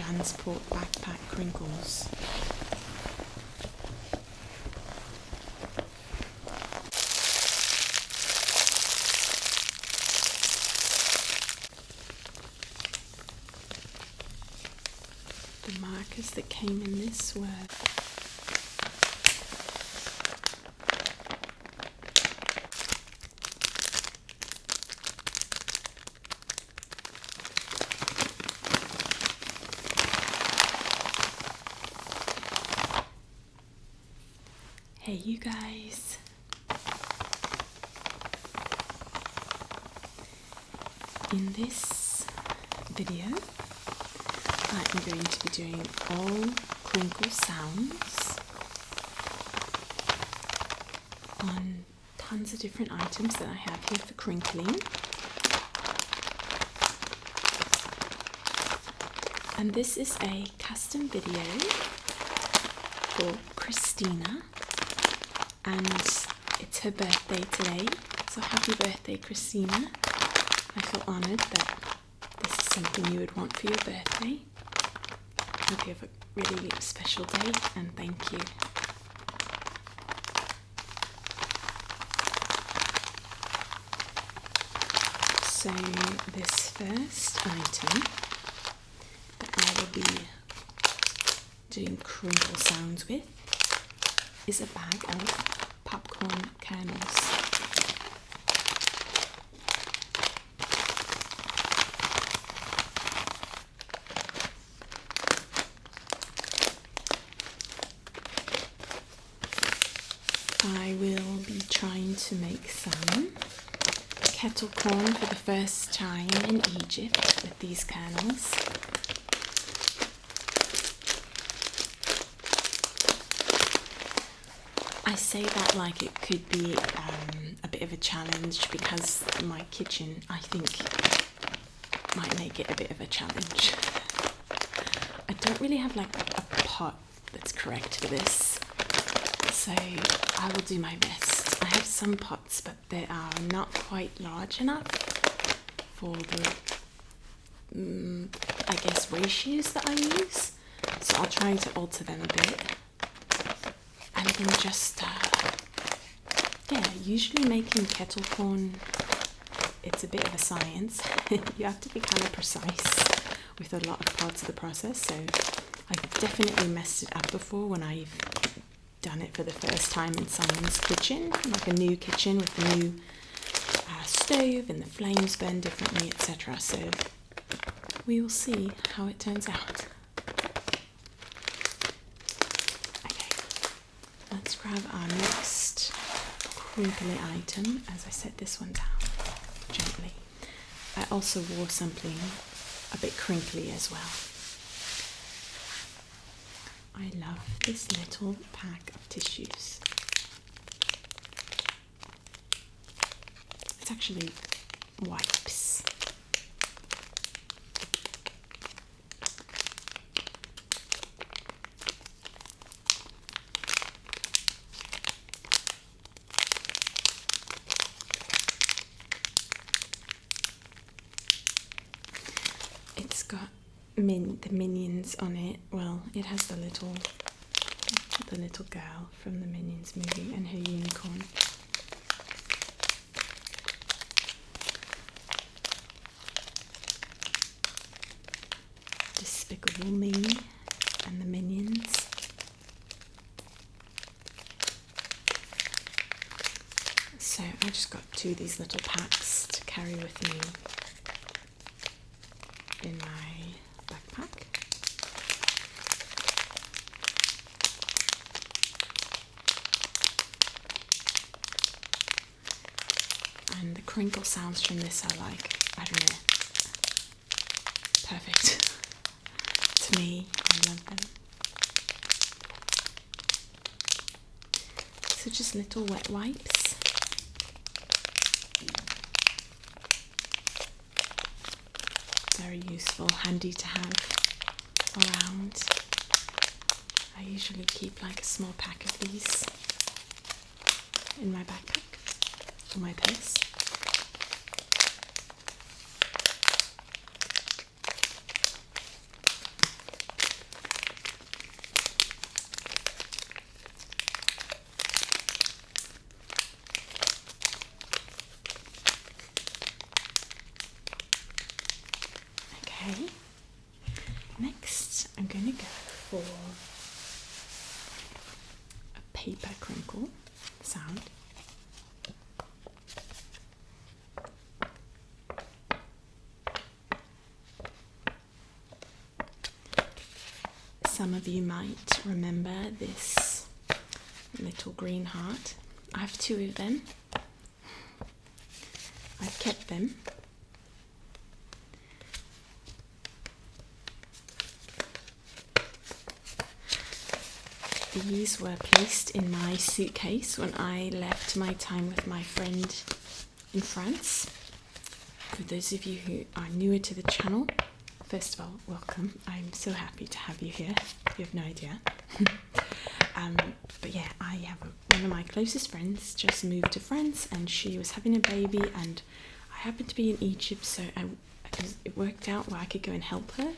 transport backpack crinkles. The markers that came in this were hey you guys. In this video, I'm going to be doing all crinkle sounds on tons of different items that I have here for crinkling. And this is a custom video for Christina, and it's her birthday today, so happy birthday, Christina. I feel honoured that this is something you would want for your birthday. Hope you have a really special day, and thank you. So this first item that I will be doing crinkle sounds with is a bag of popcorn kernels. I will be trying to make some kettle corn for the first time in Egypt with these kernels. I say that like it could be a bit of a challenge because my kitchen, I think, might make it a bit of a challenge. I don't really have like a pot that's correct for this, so I will do my best. I have some pots, but they are not quite large enough for the, I guess, ratios that I use, so I'll try to alter them a bit. And then just, usually making kettle corn, it's a bit of a science. You have to be kind of precise with a lot of parts of the process, so I've definitely messed it up before when I've done it for the first time in someone's kitchen, like a new kitchen with the new stove and the flames burn differently, etc. So we will see how it turns out. Let's grab our next crinkly item. As I set this one down gently. I also wore something a bit crinkly as well. I love this little pack of tissues. It's actually wipes. It's got the minions on it. Well, it has the little girl from the Minions movie and her unicorn. Despicable Me and the Minions. So I just got two of these little packs to carry with me in my backpack. And the crinkle sounds from this are like, I don't know, perfect. To me, I love them. So just little wet wipes. Very useful, handy to have around. I usually keep like a small pack of these in my backpack or my purse. paper crinkle sound. Some of you might remember this little green heart. I have 2 of them. I've kept them. These were placed in my suitcase when I left my time with my friend in France. For those of you who are newer to the channel, first of all, welcome. I'm so happy to have you here. You have no idea. But yeah, I have one of my closest friends just moved to France, and she was having a baby, and I happened to be in Egypt, so it worked out where I could go and help her.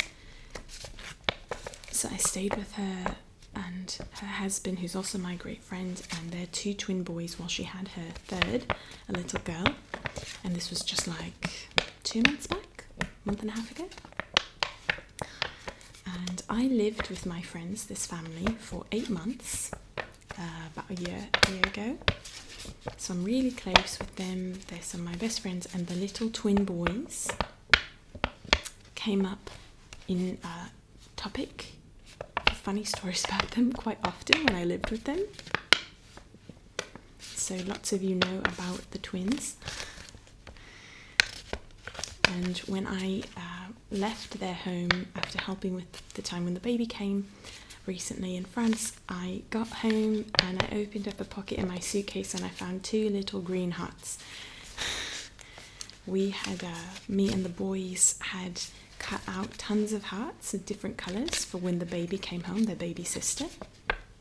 So I stayed with her and her husband, who's also my great friend, and their 2 twin boys while she had her third, a little girl. And this was just like 2 months back, a month and a half ago. And I lived with my friends, this family, for 8 months, about a year ago. So I'm really close with them. They're some of my best friends, and the little twin boys came up in a topic, funny stories about them quite often when I lived with them. So lots of you know about the twins. And when I left their home after helping with the time when the baby came recently in France, I got home and I opened up a pocket in my suitcase and I found 2 little green hearts. We had, me and the boys had cut out tons of hearts of different colours for when the baby came home, their baby sister.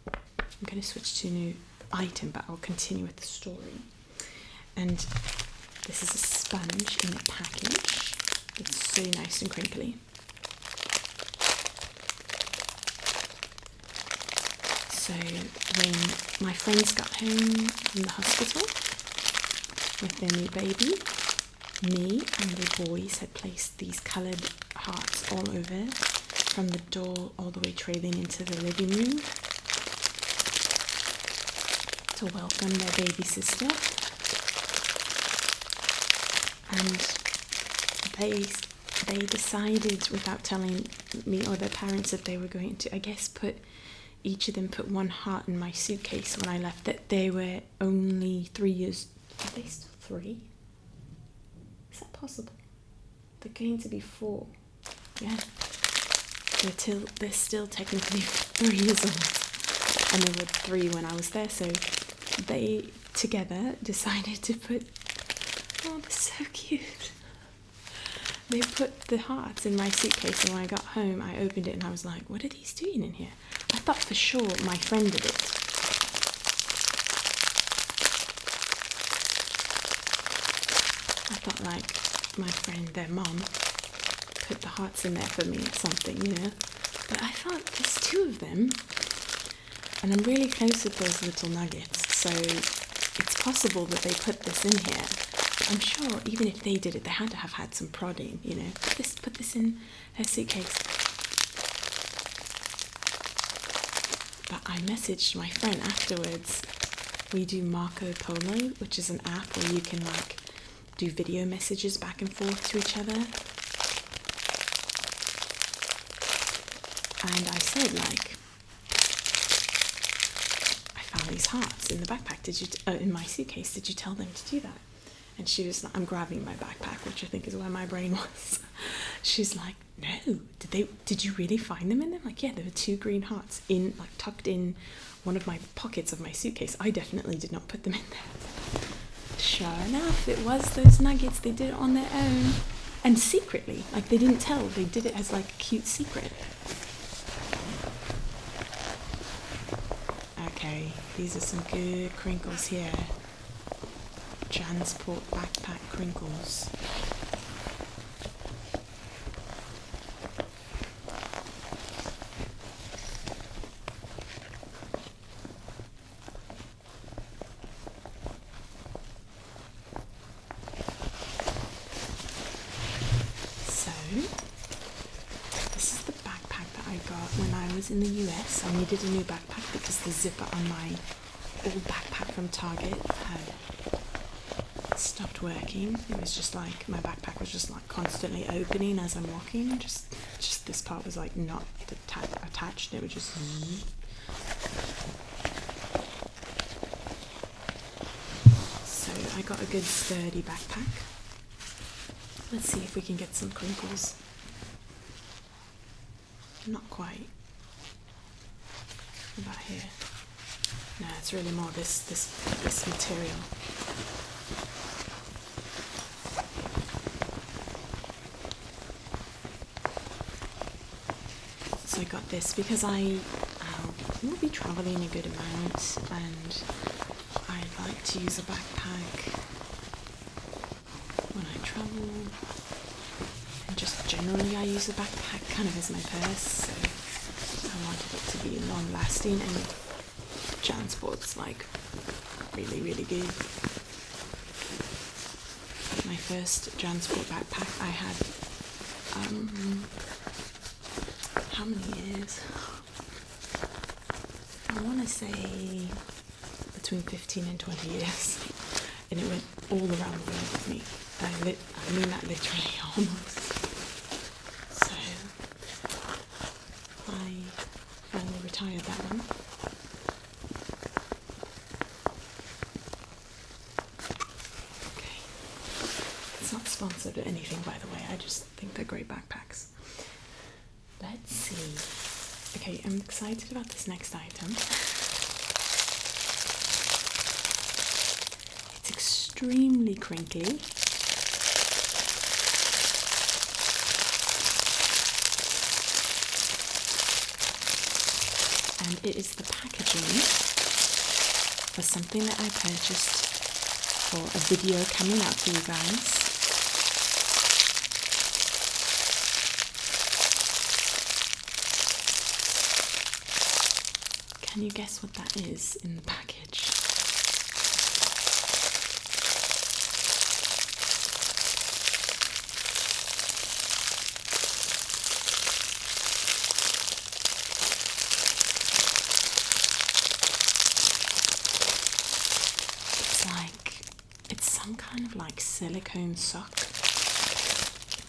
I'm going to switch to a new item, but I'll continue with the story. And this is a sponge in a package. It's so nice and crinkly. So when my friends got home from the hospital with their new baby, me and the boys had placed these coloured hearts all over, from the door all the way trailing into the living room, to welcome their baby sister. And they decided, without telling me or their parents, that they were going to, I guess, each of them put 1 heart in my suitcase when I left, that they were only 3 years. Are they still 3? Is that possible? They're going to be 4. Yeah. They're still technically 3 years old. And they were 3 when I was there, so they together decided to put, oh, they're so cute. They put the hearts in my suitcase, and when I got home, I opened it and I was like, what are these doing in here? I thought for sure my friend did it. I thought like my friend, their mom, put the hearts in there for me or something, you know. But I thought there's 2 of them, and I'm really close with those little nuggets, so it's possible that they put this in here. I'm sure even if they did it, they had to have had some prodding, you know. Put this in her suitcase. But I messaged my friend afterwards. We do Marco Polo, which is an app where you can like do video messages back and forth to each other. And I said, like, I found these hearts in the backpack. In my suitcase? Did you tell them to do that? And she was like, I'm grabbing my backpack, which I think is where my brain was. She's like, no, did you really find them in them? Like, yeah, there were 2 green hearts tucked in one of my pockets of my suitcase. I definitely did not put them in there. Sure enough, it was those nuggets. They did it on their own. And secretly, like, they didn't tell. They did it as like a cute secret. Okay, these are some good crinkles here. Jansport backpack crinkles. So, this is the backpack that I got when I was in the US. I needed a new backpack because the zipper on my old backpack from Target had stopped working. It was just like my backpack was just like constantly opening as I'm walking. Just this part was like not attached. It would just. So I got a good sturdy backpack. Let's see if we can get some crinkles. Not quite. About here. No, it's really more this material. So I got this because I will be traveling a good amount, and I like to use a backpack when I travel. And just generally I use a backpack kind of as my purse, so I wanted it to be long lasting, and Jansport's like really, really good. My first Jansport backpack I had how many years? I want to say between 15 and 20 years, and it went all around the world with me. I mean that literally almost. So I finally retired that one. Okay, it's not sponsored or anything, by the way. I just think they're great backpacks. Let's see. Okay, I'm excited about this next item. It's extremely crinkly. And it is the packaging for something that I purchased for a video coming out for you guys. Can you guess what that is in the package? It's some kind of like silicone sock.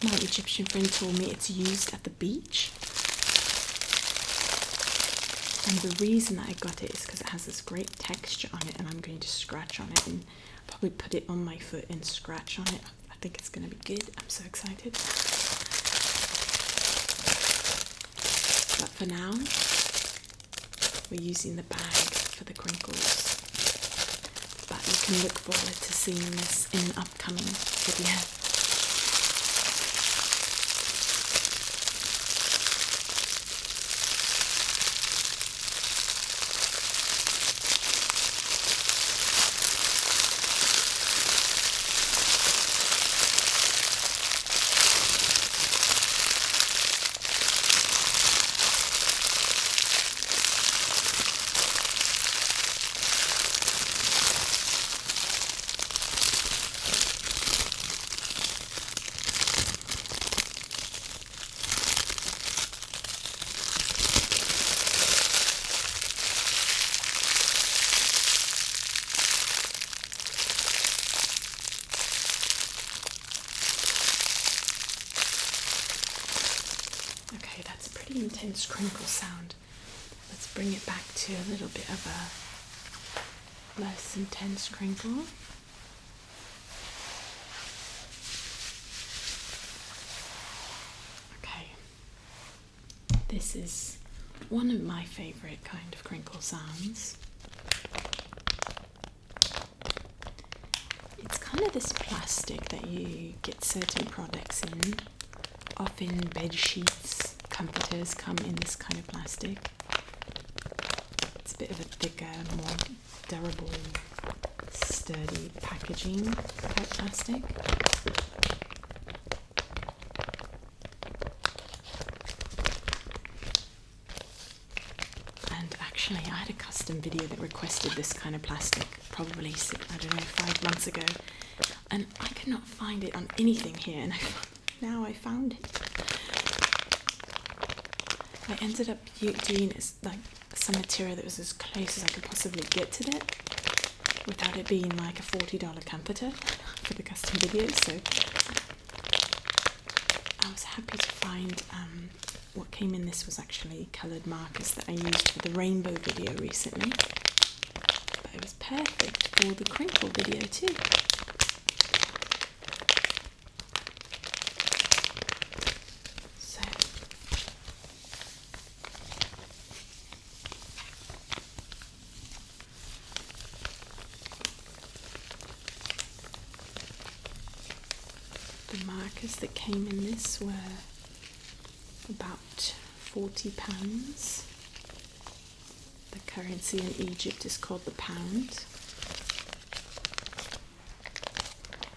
My Egyptian friend told me it's used at the beach. And the reason that I got it is because it has this great texture on it, and I'm going to scratch on it and probably put it on my foot and scratch on it. I think it's going to be good. I'm so excited. But for now, we're using the bag for the crinkles. But you can look forward to seeing this in an upcoming video. Okay, that's a pretty intense crinkle sound. Let's bring it back to a little bit of a less intense crinkle. Okay, this is one of my favorite kind of crinkle sounds. It's kind of this plastic that you get certain products in. Often bed sheets, comforters come in this kind of plastic. It's a bit of a thicker, more durable, sturdy packaging type plastic. And actually I had a custom video that requested this kind of plastic probably, I don't know, 5 months ago, and I could not find it on anything here, and now I found it. I ended up doing like a some material that was as close as I could possibly get to it without it being like a $40 comforter for the custom videos. So I was happy to find what came in this was actually coloured markers that I used for the rainbow video recently. But it was perfect for the crinkle video too. So the markers that came in this were about £40. The currency in Egypt is called the pound,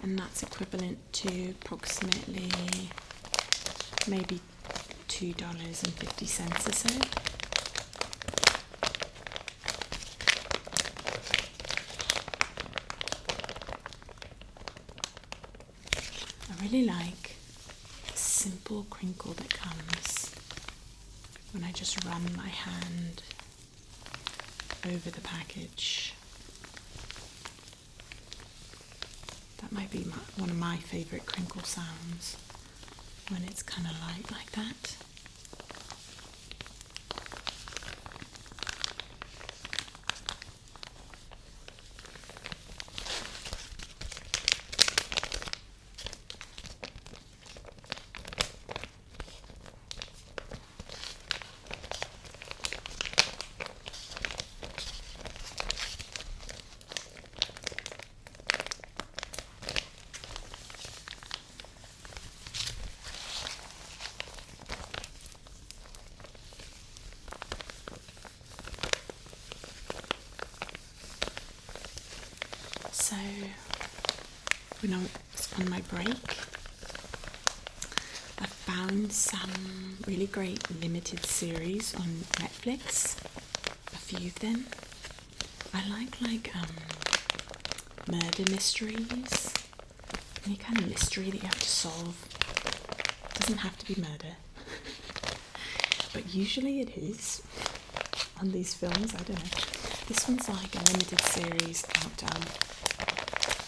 and that's equivalent to approximately maybe $2.50 or so. I really like the simple crinkle that comes when I just run my hand over the package. That might be one of my favourite crinkle sounds, when it's kind of light like that. So, when I was on my break, I found some really great limited series on Netflix, a few of them. I like murder mysteries, any kind of mystery that you have to solve. It doesn't have to be murder, but usually it is on these films. I don't know. This one's like a limited series out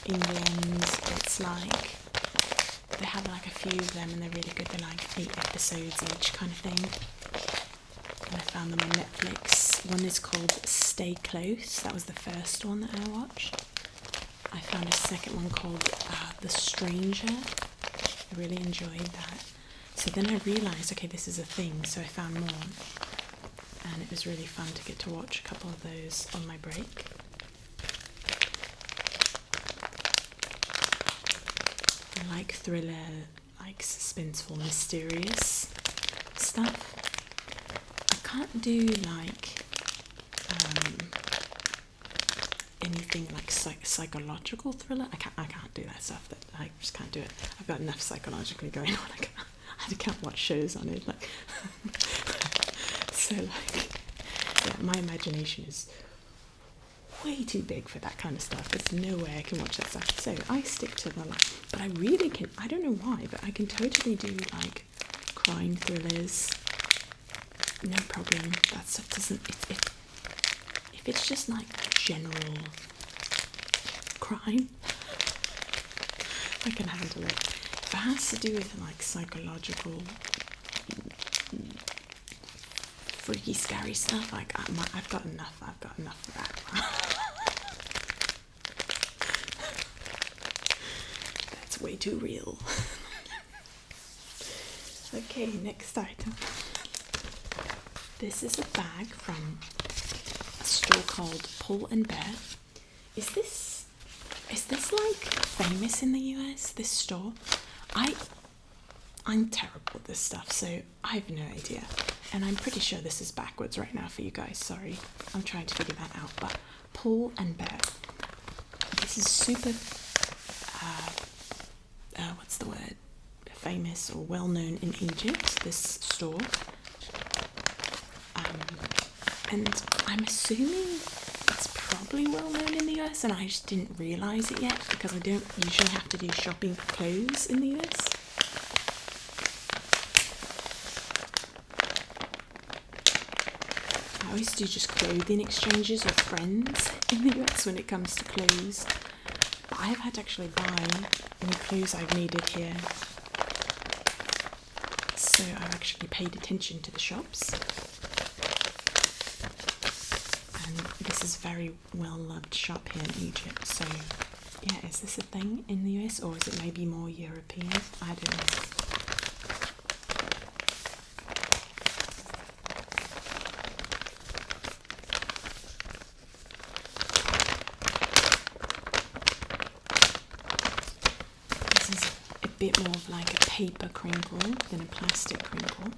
England. It's like they have like a few of them and they're really good. They're like 8 episodes each kind of thing, and I found them on Netflix. One is called Stay Close. That was the first one that I watched. I found a second one called The Stranger. I really enjoyed that. So then I realised, okay, this is a thing, so I found more, and it was really fun to get to watch a couple of those on my break. I like thriller, like suspenseful, mysterious stuff. I can't do like anything like psychological thriller. I can't do that stuff. That I just can't do it. I've got enough psychologically going on. I can't watch shows on it. Like so, like yeah, my imagination is way too big for that kind of stuff. There's no way I can watch that stuff. So I stick to the but I really can. I don't know why, but I can totally do like crime thrillers. No problem. That stuff doesn't. If it's just like general crime, I can handle it. If it has to do with like psychological, freaky, scary stuff, like I've got enough. I've got enough of that. That's way too real. Okay, next item. This is a bag from a store called Pull and Bear. Is this like famous in the US, this store? I'm terrible at this stuff, so I have no idea. And I'm pretty sure this is backwards right now for you guys, sorry. I'm trying to figure that out, but Pull and Bear. This is super, what's the word? Famous or well known in Egypt, this store. And I'm assuming it's probably well known in the US, and I just didn't realise it yet because I don't usually have to do shopping for clothes in the US. I always do just clothing exchanges with friends in the US when it comes to clothes. But I have had to actually buy any clothes I've needed here. So I've actually paid attention to the shops. And this is a very well loved shop here in Egypt. So yeah, is this a thing in the US or is it maybe more European? I don't know. This is a bit more of like a paper crinkle than a plastic crinkle.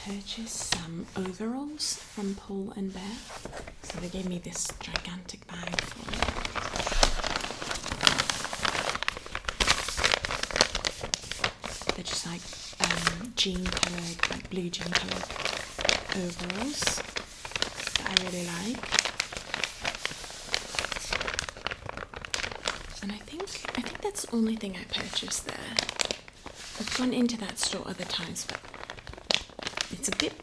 Purchased some overalls from Pull and Bear. So they gave me this gigantic bag full. They're just like jean coloured, like blue jean coloured overalls that I really like. And I think that's the only thing I purchased there. I've gone into that store other times, but it's a bit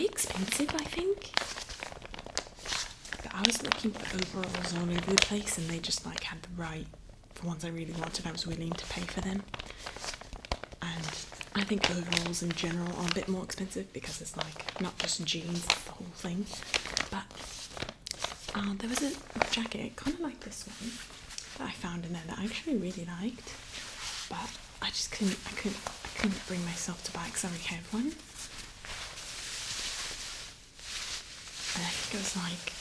expensive, I think. But I was looking for overalls all over the place and they just like had the ones I really wanted. I was willing to pay for them. And I think overalls in general are a bit more expensive because it's like not just jeans, it's the whole thing. But there was a jacket, kind of like this one, that I found in there that I actually really liked. But I just couldn't bring myself to buy it because I already have one. And I think it was like,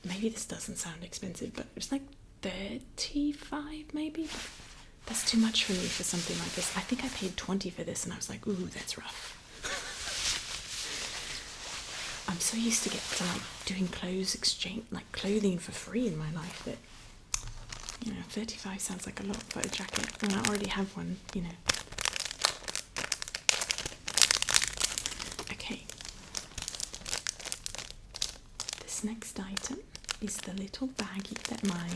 maybe this doesn't sound expensive, but it was like 35 maybe. But that's too much for me for something like this. I think I paid 20 for this and I was like, ooh, that's rough. I'm so used to like doing clothing for free in my life that, you know, 35 sounds like a lot for a jacket and I already have one, you know. Okay. This next item is the little baggie that my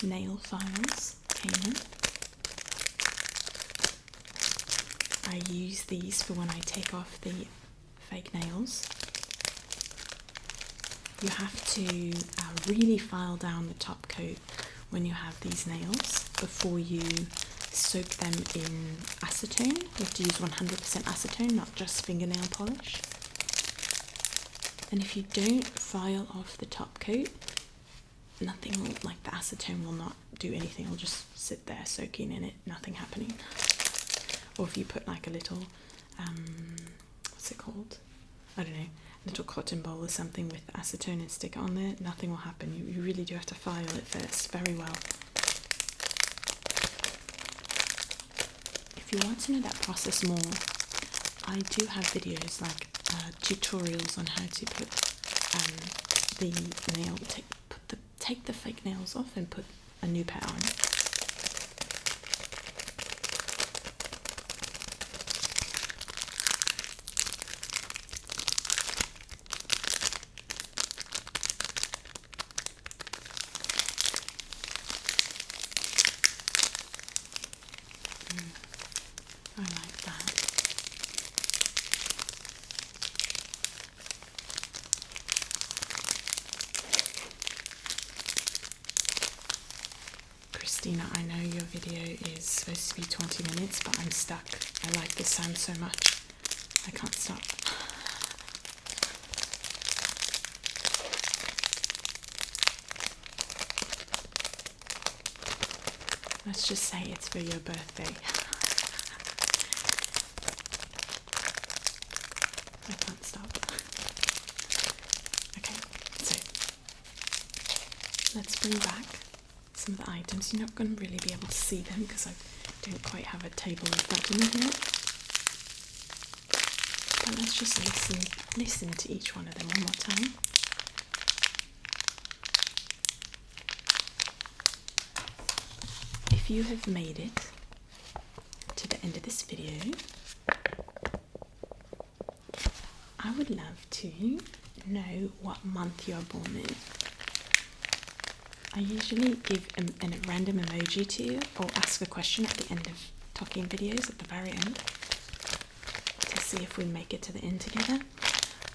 nail files came in. I use these for when I take off the fake nails. You have to really file down the top coat when you have these nails before you soak them in acetone. You have to use 100% acetone, not just fingernail polish. And if you don't file off the top coat, nothing will, like the acetone will not do anything. It'll just sit there soaking in it, nothing happening. Or if you put like a little, what's it called? I don't know, little cotton ball or something with acetone and stick it on there, nothing will happen. You really do have to file it first very well. If you want to know that process more, I do have videos like tutorials on how to put the nail, take the fake nails off and put a new pair on. I like that. Christina, I know your video is supposed to be 20 minutes, but I'm stuck. I like this sound so much. I can't stop. Let's just say it's for your birthday. I can't stop. Okay, so let's bring back some of the items. You're not going to really be able to see them because I don't quite have a table in front of me here. But let's just listen to each one of them one more time. If you have made it to the end of this video, I would love to know what month you're born in. I usually give a random emoji to you or ask a question at the end of talking videos at the very end to see if we make it to the end together.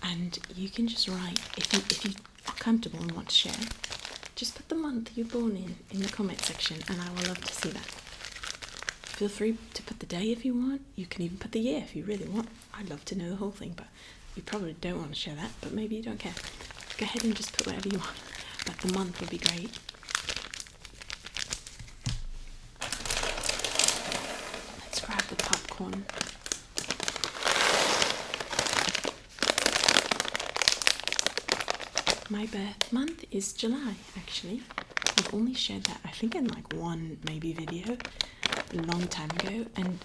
And you can just write, if you are comfortable and want to share, just put the month you're born in the comment section, and I will love to see that. Feel free to put the day if you want. You can even put the year if you really want. I'd love to know the whole thing, but you probably don't want to share that, but maybe you don't care. Go ahead and just put whatever you want, but the month would be great. Let's grab the popcorn. My birth month is July, actually. I've only shared that, I think, in like one maybe video a long time ago, and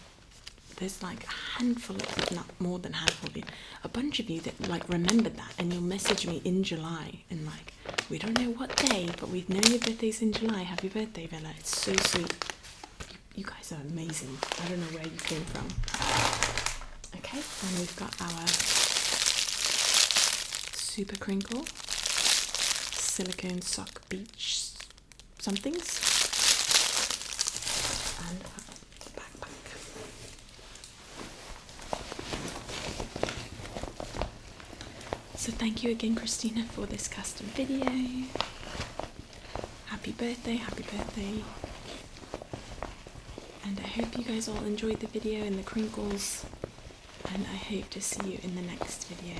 there's like a handful, if not more than a handful of you, a bunch of you that like remembered that, and you'll message me in July and like, we don't know what day, but we know your birthday's in July. Happy birthday, Villa. It's so sweet. You guys are amazing. I don't know where you came from. Okay, and we've got our Super Crinkle silicone sock beach somethings and a backpack. So thank you again, Christina, for this custom video. Happy birthday, and I hope you guys all enjoyed the video and the crinkles, and I hope to see you in the next video.